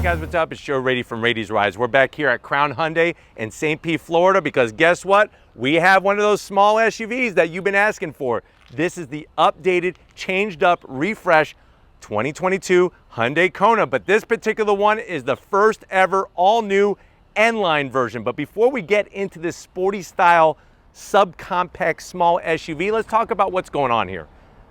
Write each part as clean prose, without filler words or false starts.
guys, what's up? It's Joe Raiti from Raiti's Rides. We're back here at Crown Hyundai in St. Pete, Florida, because guess what? We have one of those small SUVs that you've been asking for. This is the updated, changed up, refreshed 2022 Hyundai Kona, but this particular one is the first ever all-new N-Line version. But before we get into this sporty style, subcompact, small SUV, let's talk about what's going on here.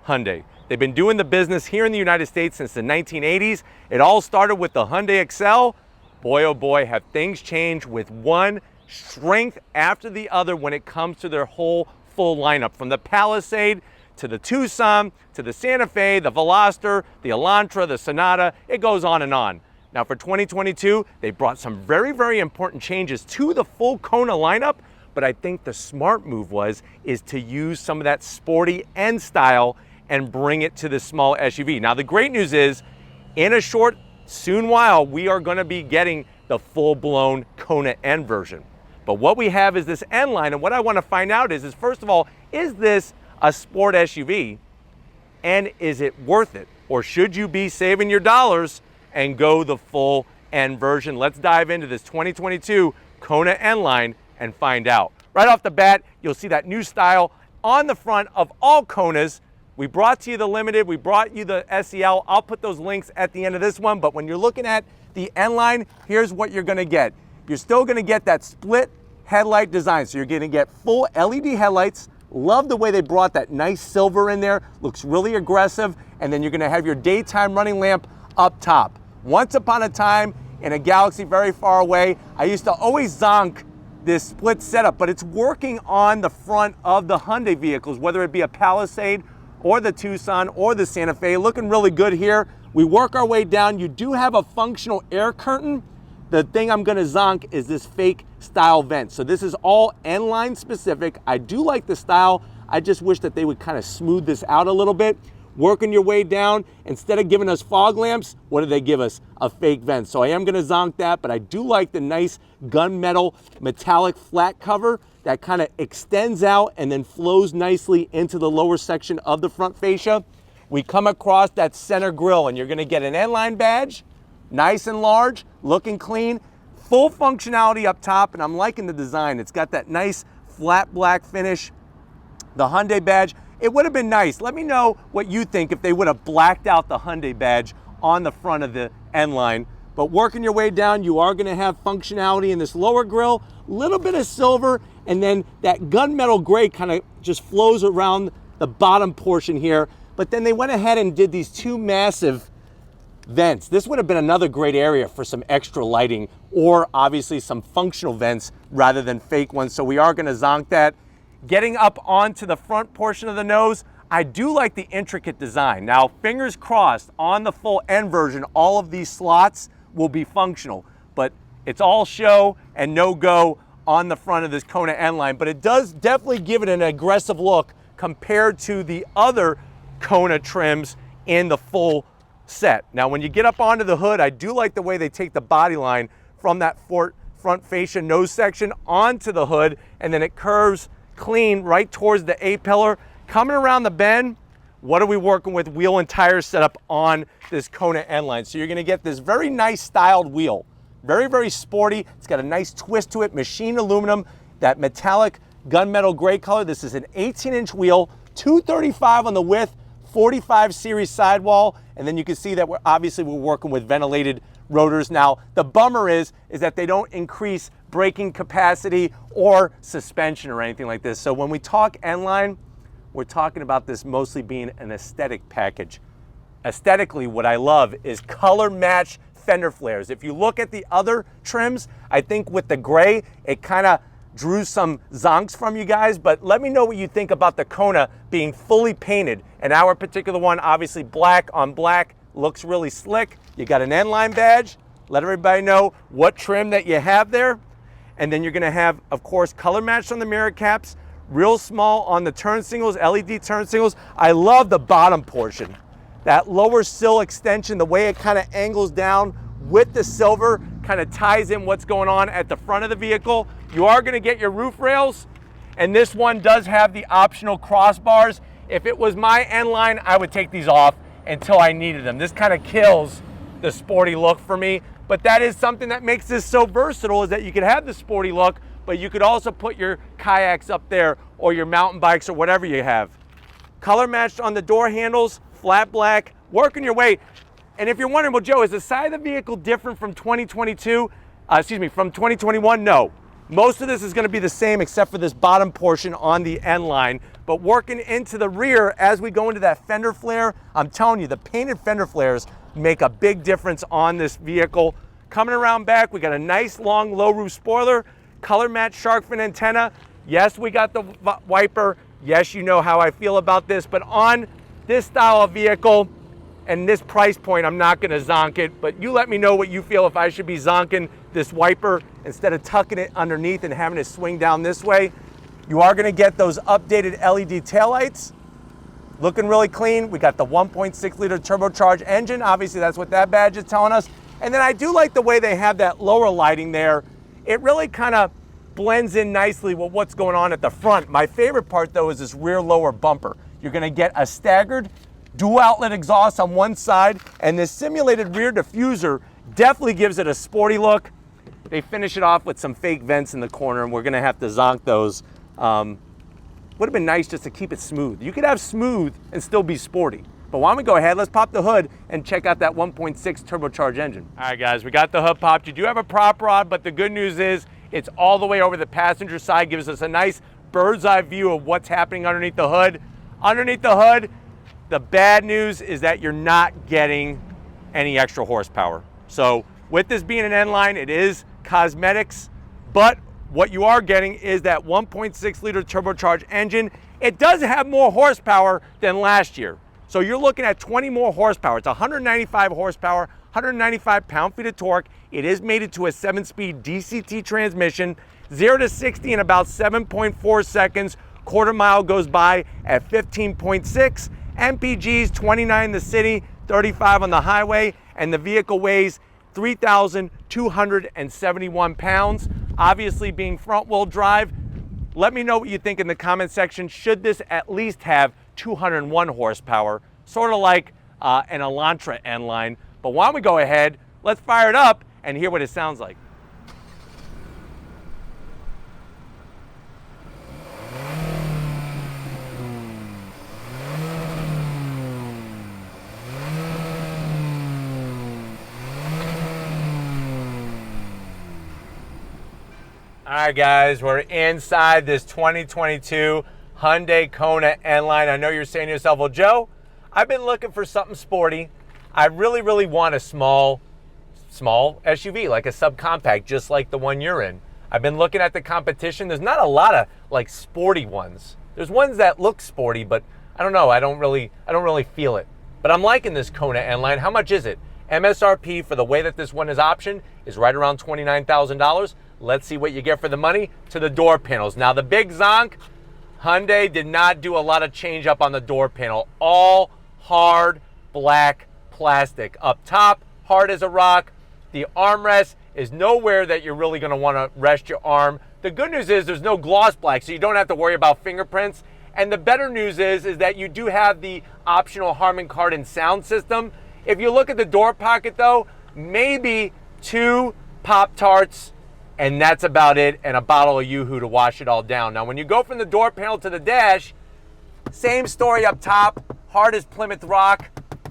Hyundai. They've been doing the business here in the United States since the 1980s. It all started with the Hyundai Excel. Boy, oh boy, have things changed with one strength after the other when it comes to their whole full lineup. From the Palisade to the Tucson, to the Santa Fe, the Veloster, the Elantra, the Sonata, it goes on and on. Now for 2022, they brought some very, very important changes to the full Kona lineup, but I think the smart move is to use some of that sporty N style and bring it to the small SUV. Now the great news is, in a short, soon while, we are gonna be getting the full-blown Kona N version. But what we have is this N-Line, and what I wanna find out is first of all, is this a sport SUV, and is it worth it? Or should you be saving your dollars and go the full N version? Let's dive into this 2022 Kona N-Line and find out. Right off the bat, you'll see that new style on the front of all Konas. We brought to you the Limited, we brought you the SEL. I'll put those links at the end of this one, but when you're looking at the N-Line, here's what you're gonna get. You're still gonna get that split headlight design, so you're gonna get full LED headlights. Love the way they brought that nice silver in there, looks really aggressive, and then you're gonna have your daytime running lamp up top. Once upon a time, in a galaxy very far away, I used to always zonk this split setup, but it's working on the front of the Hyundai vehicles, whether it be a Palisade or the Tucson or the Santa Fe. Looking really good here. We work our way down. You do have a functional air curtain. The thing I'm gonna zonk is this fake style vent. So this is all N-Line specific. I do like the style. I just wish that they would kind of smooth this out a little bit. Working your way down, instead of giving us fog lamps, what do they give us? A fake vent. So I am gonna zonk that, but I do like the nice gunmetal metallic flat cover that kind of extends out and then flows nicely into the lower section of the front fascia. We come across that center grille and you're gonna get an N-Line badge, nice and large, looking clean, full functionality up top, and I'm liking the design. It's got that nice flat black finish, the Hyundai badge. It would have been nice. Let me know what you think if they would have blacked out the Hyundai badge on the front of the N-Line. But working your way down, you are gonna have functionality in this lower grille, little bit of silver, and then that gunmetal gray kind of just flows around the bottom portion here. But then they went ahead and did these two massive vents. This would have been another great area for some extra lighting, or obviously some functional vents rather than fake ones. So we are gonna zonk that. Getting up onto the front portion of the nose, I do like the intricate design. Now, fingers crossed, on the full N version, all of these slots will be functional, but it's all show and no go on the front of this Kona N-Line, but it does definitely give it an aggressive look compared to the other Kona trims in the full set. Now, when you get up onto the hood, I do like the way they take the body line from that front fascia nose section onto the hood, and then it curves clean right towards the A-pillar. Coming around the bend, what are we working with? Wheel and tire setup on this Kona N-Line. So you're gonna get this very nice styled wheel. Very, very sporty. It's got a nice twist to it, machined aluminum, that metallic gunmetal gray color. This is an 18-inch wheel, 235 on the width, 45 series sidewall, and then you can see that we're working with ventilated rotors. Now, the bummer is that they don't increase braking capacity or suspension or anything like this. So when we talk N-Line, we're talking about this mostly being an aesthetic package. Aesthetically, what I love is color match fender flares. If you look at the other trims, I think with the gray, it kind of drew some zonks from you guys, but let me know what you think about the Kona being fully painted. And our particular one, obviously black on black, looks really slick. You got an N-Line badge. Let everybody know what trim that you have there. And then you're gonna have, of course, color matched on the mirror caps, real small on the turn signals, LED turn signals. I love the bottom portion. That lower sill extension, the way it kind of angles down with the silver, kind of ties in what's going on at the front of the vehicle. You are gonna get your roof rails, and this one does have the optional crossbars. If it was my N-Line, I would take these off until I needed them. This kind of kills the sporty look for me. but that is something that makes this so versatile, is that you could have the sporty look, but you could also put your kayaks up there or your mountain bikes or whatever you have. Color matched on the door handles, flat black, working your way. And if you're wondering, well, Joe, is the side of the vehicle different from 2022? From 2021? No. Most of this is going to be the same except for this bottom portion on the N-Line. But working into the rear as we go into that fender flare, I'm telling you, the painted fender flares make a big difference on this vehicle. Coming around back, we got a nice long low roof spoiler, color matched shark fin antenna. Yes, we got the wiper. Yes, you know how I feel about this, but on this style of vehicle and this price point, I'm not gonna zonk it, but you let me know what you feel if I should be zonking this wiper instead of tucking it underneath and having it swing down this way. You are gonna get those updated LED taillights. Looking really clean. We got the 1.6 liter turbocharged engine. Obviously that's what that badge is telling us. And then I do like the way they have that lower lighting there. It really kind of blends in nicely with what's going on at the front. My favorite part though is this rear lower bumper. You're gonna get a staggered dual outlet exhaust on one side, and this simulated rear diffuser definitely gives it a sporty look. They finish it off with some fake vents in the corner, and we're gonna have to zonk those. Would have been nice just to keep it smooth. You could have smooth and still be sporty. But why don't we go ahead, let's pop the hood and check out that 1.6 turbocharged engine. All right guys, we got the hood popped. You do have a prop rod, but the good news is it's all the way over the passenger side, gives us a nice bird's eye view of what's happening underneath the hood. Underneath the hood, the bad news is that you're not getting any extra horsepower. So with this being an N-Line, it is cosmetics, but what you are getting is that 1.6 liter turbocharged engine. It does have more horsepower than last year. So you're looking at 20 more horsepower. It's 195 horsepower, 195 pound-feet of torque. It is mated to a 7-speed DCT transmission, 0 to 60 in about 7.4 seconds. Quarter mile goes by at 15.6. MPGs 29 in the city, 35 on the highway, and the vehicle weighs 3,271 pounds. Obviously being front wheel drive, let me know what you think in the comment section. Should this at least have 201 horsepower, sort of like an Elantra N-Line? But why don't we go ahead, let's fire it up and hear what it sounds like. All right, guys, we're inside this 2022 Hyundai Kona N-Line. I know you're saying to yourself, well, Joe, I've been looking for something sporty. I really want a small SUV, like a subcompact, just like the one you're in. I've been looking at the competition. There's not a lot of like sporty ones. There's ones that look sporty, but I don't know. I don't really feel it. But I'm liking this Kona N-Line. How much is it? MSRP for the way that this one is optioned is right around $29,000. Let's see what you get for the money to the door panels. Now the big zonk, Hyundai did not do a lot of change up on the door panel. All hard black plastic. Up top, hard as a rock. The armrest is nowhere that you're really gonna wanna rest your arm. The good news is there's no gloss black, so you don't have to worry about fingerprints. And the better news is that you do have the optional Harman Kardon sound system. If you look at the door pocket though, maybe 2 Pop-Tarts, and that's about it, and a bottle of Yoo-Hoo to wash it all down. Now, when you go from the door panel to the dash, same story up top, hard as Plymouth Rock,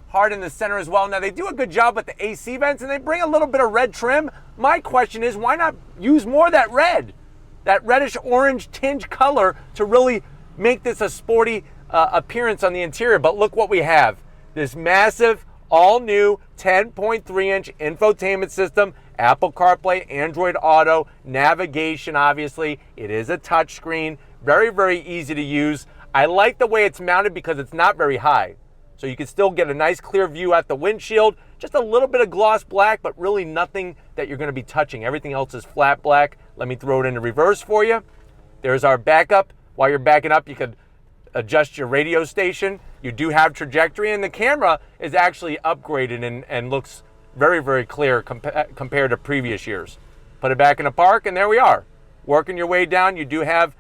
hard in the center as well. Now, they do a good job with the AC vents, and they bring a little bit of red trim. My question is, why not use more of that red, that reddish orange tinge color to really make this a sporty appearance on the interior? But look what we have. This massive, all-new 10.3-inch infotainment system, Apple CarPlay, Android Auto, navigation, obviously. It is a touchscreen, very easy to use. I like the way it's mounted because it's not very high. So you can still get a nice clear view at the windshield. Just a little bit of gloss black, but really nothing that you're gonna be touching. Everything else is flat black. Let me throw it into reverse for you. There's our backup. While you're backing up, you could adjust your radio station. You do have trajectory, and the camera is actually upgraded and looks very clear compared to previous years. Put it back in the park, and there we are. Working your way down, you do have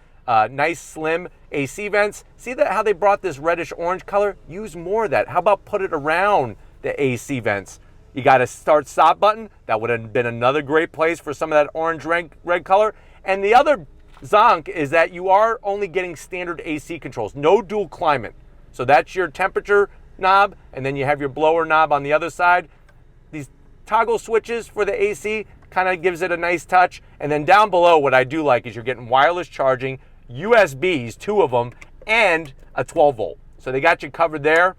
nice slim AC vents. See that how they brought this reddish orange color? Use more of that. How about put it around the AC vents? You got a start stop button. That would have been another great place for some of that orange red color. And the other zonk is that you are only getting standard AC controls, no dual climate. So that's your temperature knob, and then you have your blower knob on the other side. These toggle switches for the AC kind of gives it a nice touch. And then down below, what I do like is you're getting wireless charging, USBs, 2 of them, and a 12 volt. So they got you covered there.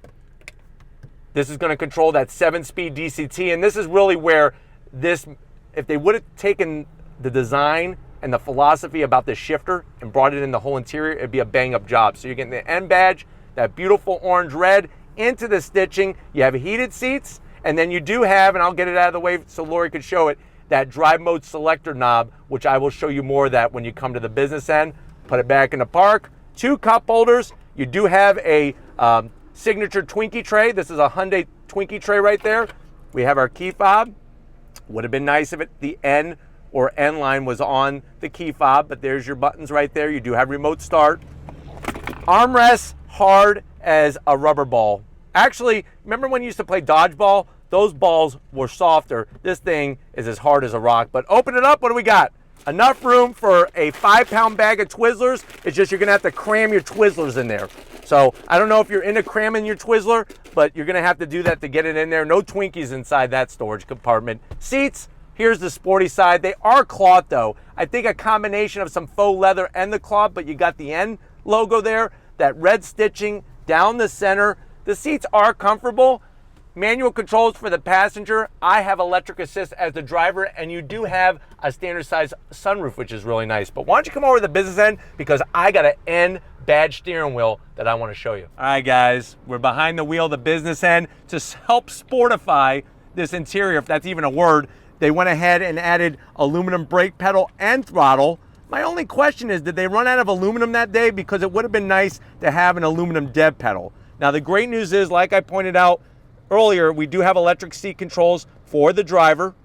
This is going to control that 7-speed DCT, and this is really where this, if they would have taken the design and the philosophy about the shifter and brought it in the whole interior, it'd be a bang-up job. So you're getting the N badge, that beautiful orange red, into the stitching. You have heated seats, and then you do have, and I'll get it out of the way so Lori could show it, that drive mode selector knob, which I will show you more of that when you come to the business end. Put it back in the park. 2 cup holders. You do have a signature Twinkie tray. This is a Hyundai Twinkie tray right there. We have our key fob. Would have been nice if the N or N-Line was on the key fob, but there's your buttons right there. You do have remote start. Armrests, hard as a rubber ball. Actually, remember when you used to play dodgeball? Those balls were softer. This thing is as hard as a rock. But open it up, what do we got? Enough room for a 5-pound bag of Twizzlers. It's just you're gonna have to cram your Twizzlers in there. So I don't know if you're into cramming your Twizzler, but you're gonna have to do that to get it in there. No Twinkies inside that storage compartment. Seats, here's the sporty side. They are cloth though. I think a combination of some faux leather and the cloth, but you got the N logo there, that red stitching down the center. The seats are comfortable. Manual controls for the passenger. I have electric assist as the driver, and you do have a standard size sunroof, which is really nice. But why don't you come over to the business end, because I got an N badge steering wheel that I want to show you. All right, guys, we're behind the wheel, the business end. To help sportify this interior, if that's even a word, they went ahead and added aluminum brake pedal and throttle. My only question is, did they run out of aluminum that day? Because it would have been nice to have an aluminum dev pedal. Now, the great news is, like I pointed out earlier, we do have electric seat controls for the driver,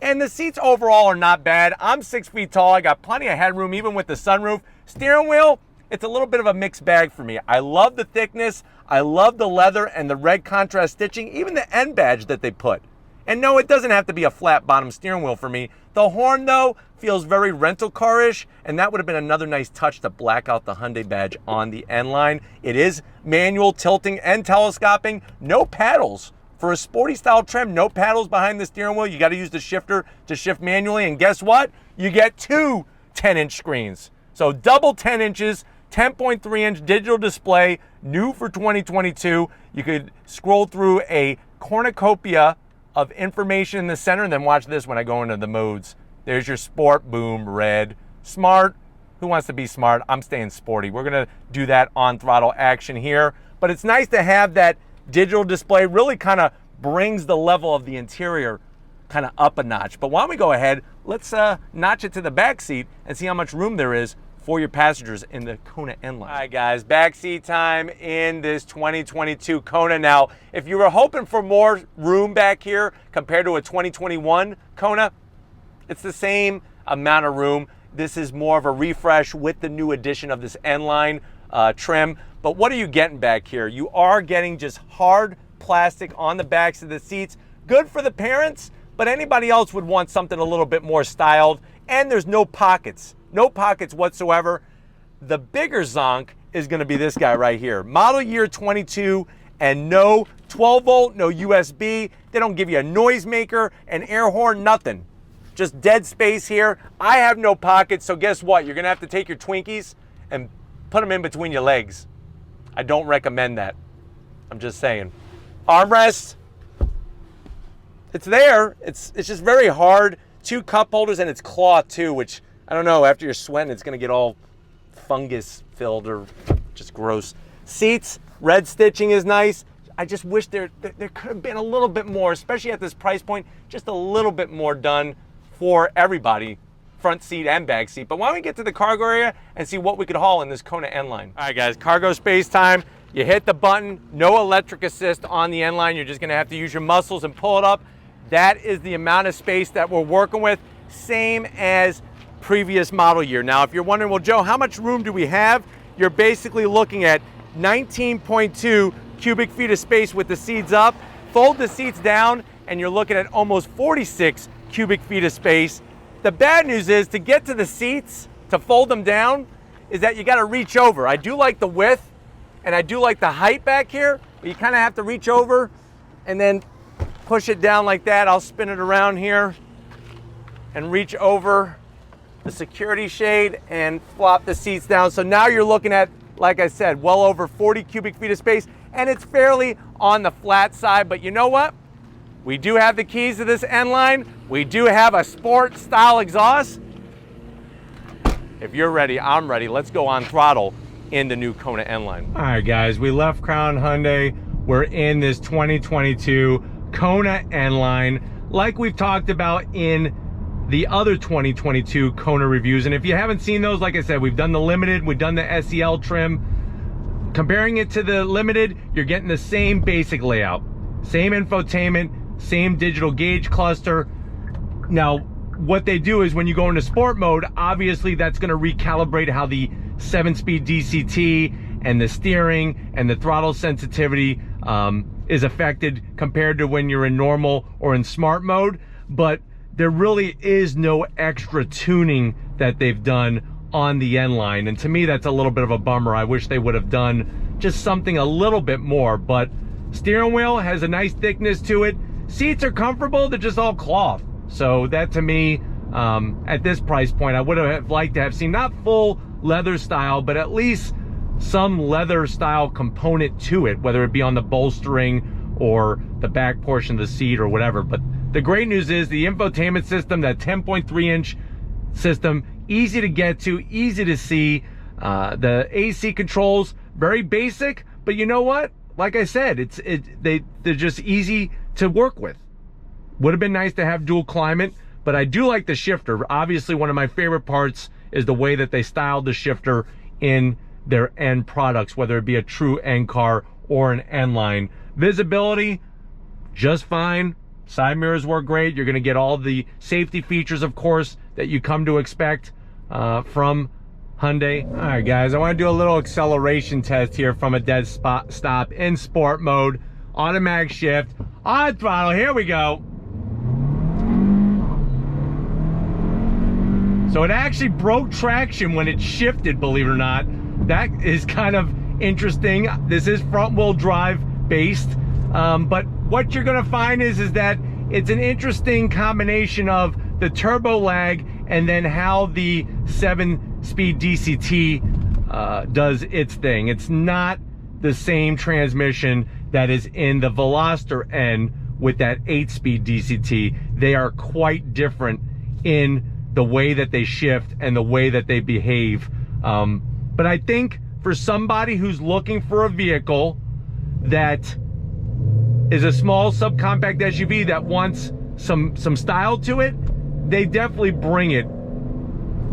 and the seats overall are not bad. I'm 6 feet tall. I got plenty of headroom, even with the sunroof. Steering wheel, it's a little bit of a mixed bag for me. I love the thickness. I love the leather and the red contrast stitching, even the N badge that they put. And no, it doesn't have to be a flat bottom steering wheel for me. The horn, though, feels very rental car-ish, and that would have been another nice touch to black out the Hyundai badge on the N-Line. It is manual tilting and telescoping. No paddles. For a sporty style trim, no paddles behind the steering wheel. You got to use the shifter to shift manually, and guess what? You get 2 10-inch screens. So double 10 inches, 10.3-inch digital display, new for 2022. You could scroll through a cornucopia of information in the center, and then watch this when I go into the modes. There's your sport, boom, red. Smart, who wants to be smart? I'm staying sporty. We're gonna do that on throttle action here, but it's nice to have that digital display. Really kind of brings the level of the interior kind of up a notch. But why don't we go ahead, let's notch it to the back seat and see how much room there is for your passengers in the Kona N-Line. All right, guys, backseat time in this 2022 Kona. Now, if you were hoping for more room back here compared to a 2021 Kona, it's the same amount of room. This is more of a refresh with the new addition of this N-Line trim. But what are you getting back here? You are getting just hard plastic on the backs of the seats. Good for the parents, but anybody else would want something a little bit more styled. And there's no pockets. No pockets whatsoever. The bigger zonk is gonna be this guy right here. Model year 22, and no 12 volt, no USB. They don't give you a noisemaker, an air horn, nothing. Just dead space here. I have no pockets, so guess what? You're gonna have to take your Twinkies and put them in between your legs. I don't recommend that. I'm just saying. Armrest, it's there. It's just very hard. 2 cup holders, and it's cloth too, which I don't know, after you're sweating, it's gonna get all fungus filled or just gross. Seats, red stitching is nice. I just wish there could have been a little bit more, especially at this price point, just a little bit more done for everybody, front seat and back seat. But why don't we get to the cargo area and see what we could haul in this Kona N-Line. All right, guys, cargo space time. You hit the button, no electric assist on the N-Line. You're just gonna have to use your muscles and pull it up. That is the amount of space that we're working with, same as previous model year. Now, if you're wondering, well, Joe, how much room do we have? You're basically looking at 19.2 cubic feet of space with the seats up. Fold the seats down, and you're looking at almost 46 cubic feet of space. The bad news is, to get to the seats, to fold them down, is that you gotta reach over. I do like the width, and I do like the height back here, but you kinda have to reach over and then push it down like that. I'll spin it around here and reach over the security shade and flop the seats down. So now you're looking at, like I said, well over 40 cubic feet of space, and it's fairly on the flat side. But you know what? We do have the keys to this N-Line. We do have a sport style exhaust. If you're ready, I'm ready. Let's go on throttle in the new Kona N-Line. All right, guys, we left Crown Hyundai. We're in this 2022 Kona N-Line, like we've talked about in the other 2022 Kona reviews. And if you haven't seen those, like I said, we've done the Limited, we've done the SEL trim. Comparing it to the Limited, you're getting the same basic layout, same infotainment, same digital gauge cluster. Now, what they do is when you go into sport mode, obviously that's going to recalibrate how the 7-speed DCT and the steering and the throttle sensitivity is affected compared to when you're in normal or in smart mode. But there really is no extra tuning that they've done on the N-Line, and to me that's a little bit of a bummer. I wish they would have done just something a little bit more. But steering wheel has a nice thickness to it. Seats are comfortable, they're just all cloth. So that, to me, at this price point, I would have liked to have seen not full leather style, but at least some leather style component to it, whether it be on the bolstering or the back portion of the seat or whatever. But the great news is the infotainment system, that 10.3-inch system, easy to get to, easy to see. The AC controls, very basic, but you know what? Like I said, they're just easy to work with. Would have been nice to have dual climate, but I do like the shifter. Obviously, one of my favorite parts is the way that they styled the shifter in their N products, whether it be a true N car or an N-Line. Visibility, just fine. Side mirrors work great. You're going to get all the safety features, of course, that you come to expect from Hyundai. All right, guys, I want to do a little acceleration test here from a dead stop in sport mode. Automatic shift, on throttle, here we go. So it actually broke traction when it shifted, believe it or not. That is kind of interesting. This is front wheel drive based, but what you're gonna find is that it's an interesting combination of the turbo lag and then how the 7-speed DCT does its thing. It's not the same transmission that is in the Veloster N with that 8-speed DCT. They are quite different in the way that they shift and the way that they behave. But I think for somebody who's looking for a vehicle that is a small subcompact SUV that wants some style to it, they definitely bring it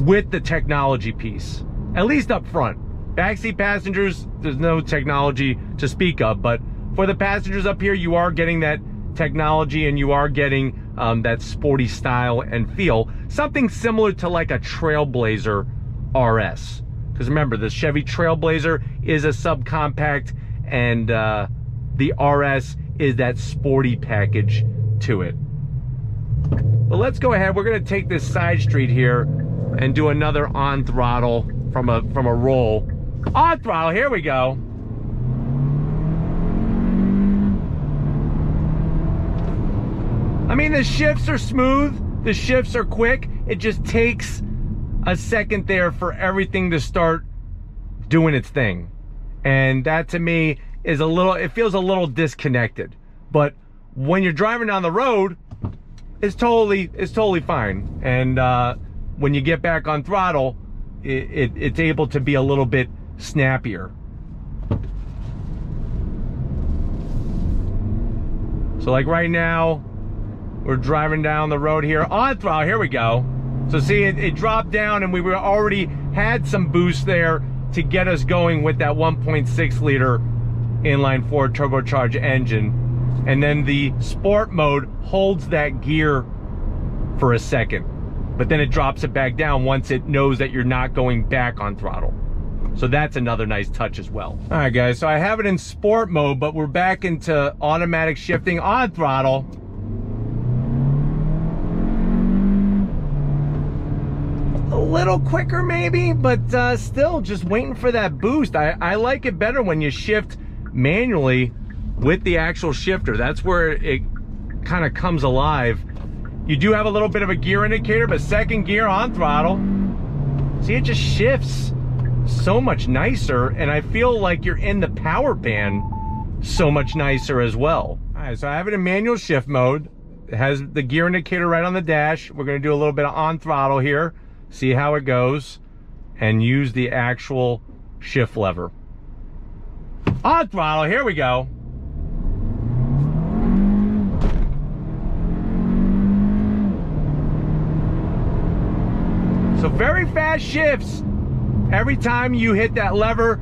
with the technology piece, at least up front. Backseat passengers, there's no technology to speak of, but for the passengers up here, you are getting that technology and you are getting that sporty style and feel, something similar to like a Trailblazer RS. Because remember, the Chevy Trailblazer is a subcompact, and the RS is that sporty package to it. But let's go ahead. We're going to take this side street here and do another on throttle from a roll. On throttle, here we go. I mean, the shifts are smooth, the shifts are quick. It just takes a second there for everything to start doing its thing. And that, to me, is it feels a little disconnected. But when you're driving down the road, it's totally fine. And when you get back on throttle, it's able to be a little bit snappier. So like right now, we're driving down the road here on throttle. Here we go. So see, it dropped down, and we were already had some boost there to get us going with that 1.6 liter inline 4 turbocharged engine. And then the sport mode holds that gear for a second, but then it drops it back down once it knows that you're not going back on throttle. So that's another nice touch as well. All right, guys, so I have it in sport mode, but we're back into automatic shifting on throttle. a little quicker maybe, but still just waiting for that boost. I like it better when you shift manually with the actual shifter. That's where it kind of comes alive. You do have a little bit of a gear indicator, but second gear on throttle. See, it just shifts so much nicer, and I feel like you're in the power band so much nicer as well. All right, so I have it in manual shift mode. It has the gear indicator right on the dash. We're gonna do a little bit of on throttle here, see how it goes, and use the actual shift lever. On throttle, here we go. So very fast shifts every time you hit that lever.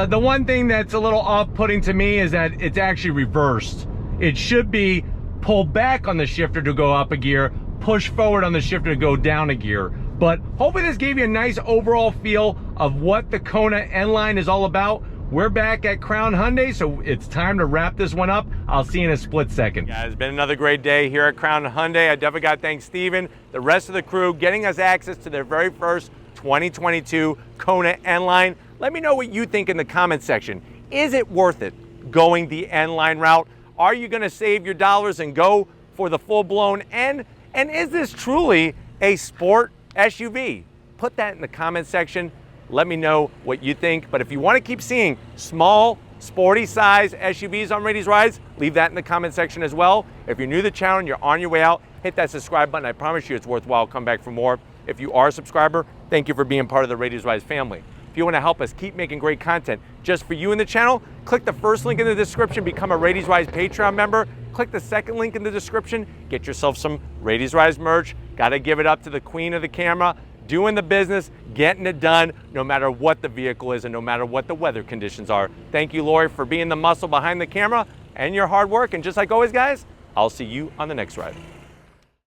The one thing that's a little off-putting to me is that it's actually reversed. It should be pull back on the shifter to go up a gear, push forward on the shifter to go down a gear. But hopefully this gave you a nice overall feel of what the Kona N-Line is all about. We're back at Crown Hyundai, so it's time to wrap this one up. I'll see you in a split second. Yeah, it's been another great day here at Crown Hyundai. I definitely got to thank Steven, the rest of the crew, getting us access to their very first 2022 Kona N-Line. Let me know what you think in the comment section. Is it worth it going the N-Line route? Are you going to save your dollars and go for the full-blown N? And is this truly a sport SUV? Put that in the comment section. Let me know what you think. But if you want to keep seeing small, sporty size SUVs on Raity's Rides, leave that in the comment section as well. If you're new to the channel and you're on your way out, hit that subscribe button. I promise you it's worthwhile. Come back for more. If you are a subscriber, thank you for being part of the Raity's Rides family. If you want to help us keep making great content just for you in the channel, click the first link in the description, become a Raity's Rides Patreon member. Click the second link in the description, get yourself some Raity's Rides merch. Got to give it up to the queen of the camera, doing the business, getting it done, no matter what the vehicle is and no matter what the weather conditions are. Thank you, Lori, for being the muscle behind the camera and your hard work. And just like always, guys, I'll see you on the next ride.